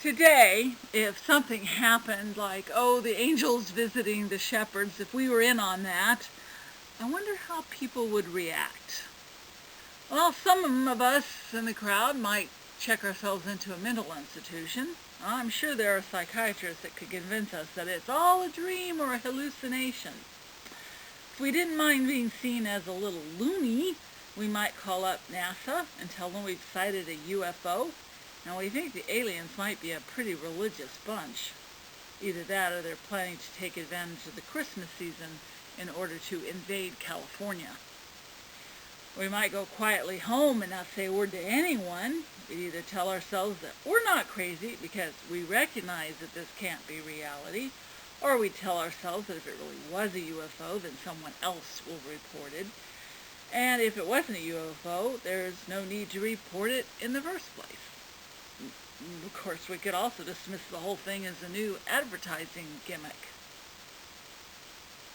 Today, if something happened like, oh, the angels visiting the shepherds, if we were in on that, I wonder how people would react. Well, some of us in the crowd might check ourselves into a mental institution. I'm sure there are psychiatrists that could convince us that it's all a dream or a hallucination. If we didn't mind being seen as a little loony, we might call up NASA and tell them we've sighted a UFO. Now, we think the aliens might be a pretty religious bunch. Either that or they're planning to take advantage of the Christmas season in order to invade California. We might go quietly home and not say a word to anyone. We'd either tell ourselves that we're not crazy because we recognize that this can't be reality, or we'd tell ourselves that if it really was a UFO, then someone else will report it. And if it wasn't a UFO, there's no need to report it in the first place. Of course, we could also dismiss the whole thing as a new advertising gimmick.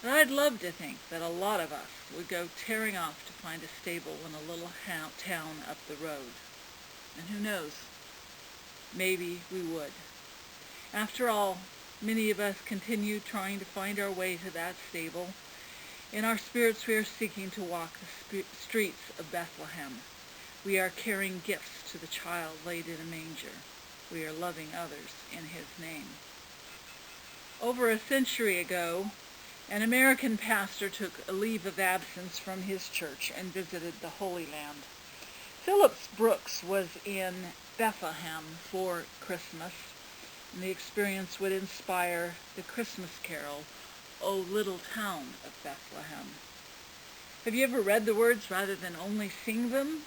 But I'd love to think that a lot of us would go tearing off to find a stable in a little town up the road. And who knows, maybe we would. After all, many of us continue trying to find our way to that stable. In our spirits, we are seeking to walk the streets of Bethlehem. We are carrying gifts to the child laid in a manger. We are loving others in his name. Over a century ago, an American pastor took a leave of absence from his church and visited the Holy Land. Phillips Brooks was in Bethlehem for Christmas, and the experience would inspire the Christmas carol, O Little Town of Bethlehem. Have you ever read the words rather than only sing them?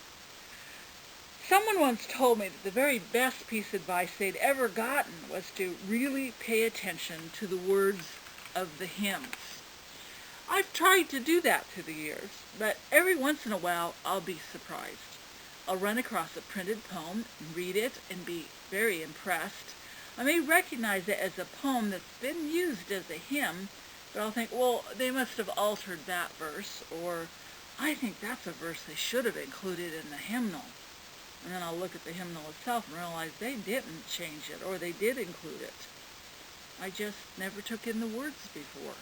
Someone once told me that the very best piece of advice they'd ever gotten was to really pay attention to the words of the hymns. I've tried to do that through the years, but every once in a while I'll be surprised. I'll run across a printed poem and read it and be very impressed. I may recognize it as a poem that's been used as a hymn, but I'll think, well, they must have altered that verse, or I think that's a verse they should have included in the hymnal. And then I'll look at the hymnal itself and realize they didn't change it, or they did include it. I just never took in the words before.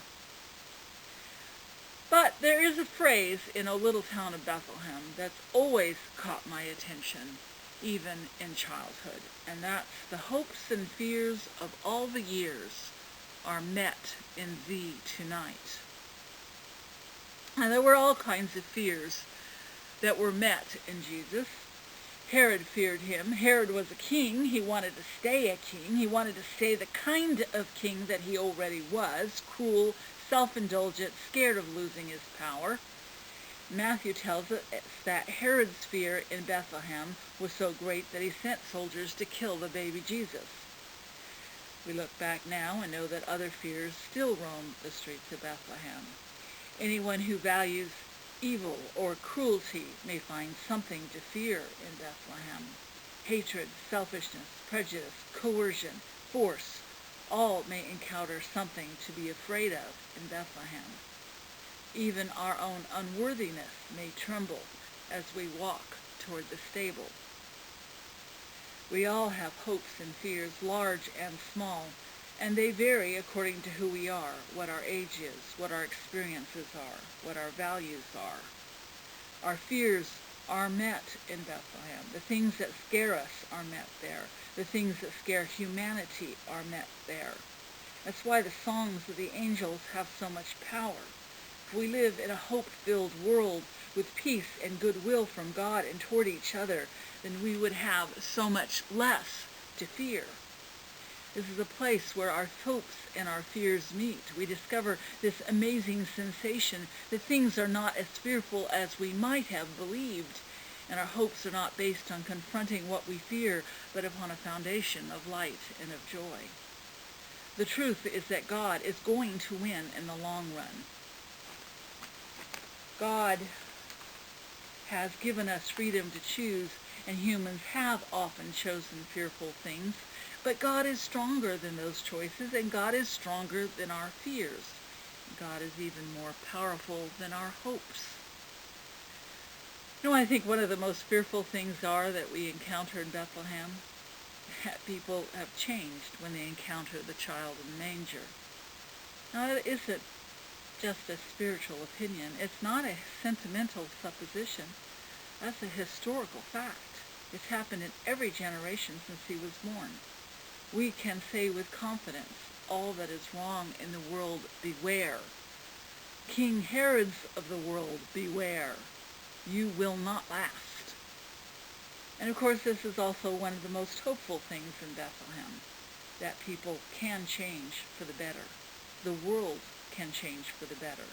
But there is a phrase in O Little Town of Bethlehem that's always caught my attention, even in childhood, and that's the hopes and fears of all the years are met in thee tonight. And there were all kinds of fears that were met in Jesus. Herod feared him. Herod was a king. He wanted to stay a king. He wanted to stay the kind of king that he already was, cruel, self-indulgent, scared of losing his power. Matthew tells us that Herod's fear in Bethlehem was so great that he sent soldiers to kill the baby Jesus. We look back now and know that other fears still roam the streets of Bethlehem. Anyone who values evil or cruelty may find something to fear in Bethlehem. Hatred, selfishness, prejudice, coercion, force, all may encounter something to be afraid of in Bethlehem. Even our own unworthiness may tremble as we walk toward the stable. We all have hopes and fears, large and small, and they vary according to who we are, what our age is, what our experiences are, what our values are. Our fears are met in Bethlehem. The things that scare us are met there. The things that scare humanity are met there. That's why the songs of the angels have so much power. If we live in a hope-filled world with peace and goodwill from God and toward each other, then we would have so much less to fear. This is a place where our hopes and our fears meet. We discover this amazing sensation that things are not as fearful as we might have believed, and our hopes are not based on confronting what we fear, but upon a foundation of light and of joy. The truth is that God is going to win in the long run. God has given us freedom to choose, and humans have often chosen fearful things, but God is stronger than those choices, and God is stronger than our fears. God is even more powerful than our hopes. You know, I think one of the most fearful things are that we encounter in Bethlehem? people have changed when they encounter the child in the manger. Now, that isn't just a spiritual opinion. It's not a sentimental supposition. That's a historical fact. It's happened in every generation since he was born. We can say with confidence, all that is wrong in the world, beware. King Herods of the world, beware. You will not last. And of course, this is also one of the most hopeful things in Bethlehem, that people can change for the better. The world can change for the better.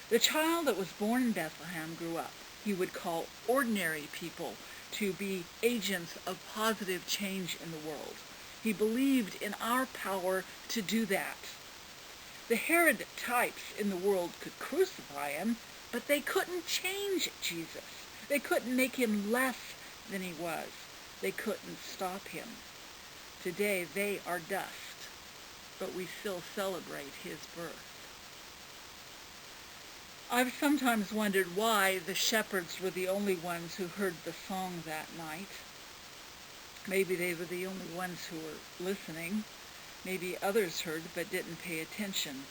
The child that was born in Bethlehem grew up. He would call ordinary people to be agents of positive change in the world. He believed in our power to do that. The Herod types in the world could crucify him, but they couldn't change Jesus. They couldn't make him less than he was. They couldn't stop him. Today they are dust, but we still celebrate his birth. I've sometimes wondered why the shepherds were the only ones who heard the song that night. Maybe they were the only ones who were listening. Maybe others heard but didn't pay attention.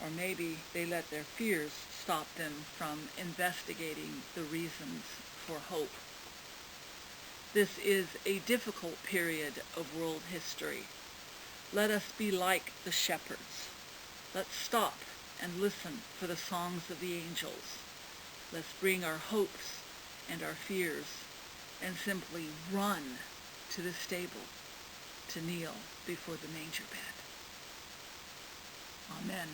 Or maybe they let their fears stop them from investigating the reasons for hope. This is a difficult period of world history. Let us be like the shepherds. Let's stop and listen for the songs of the angels. Let's bring our hopes and our fears and simply run to the stable to kneel before the manger bed. Amen.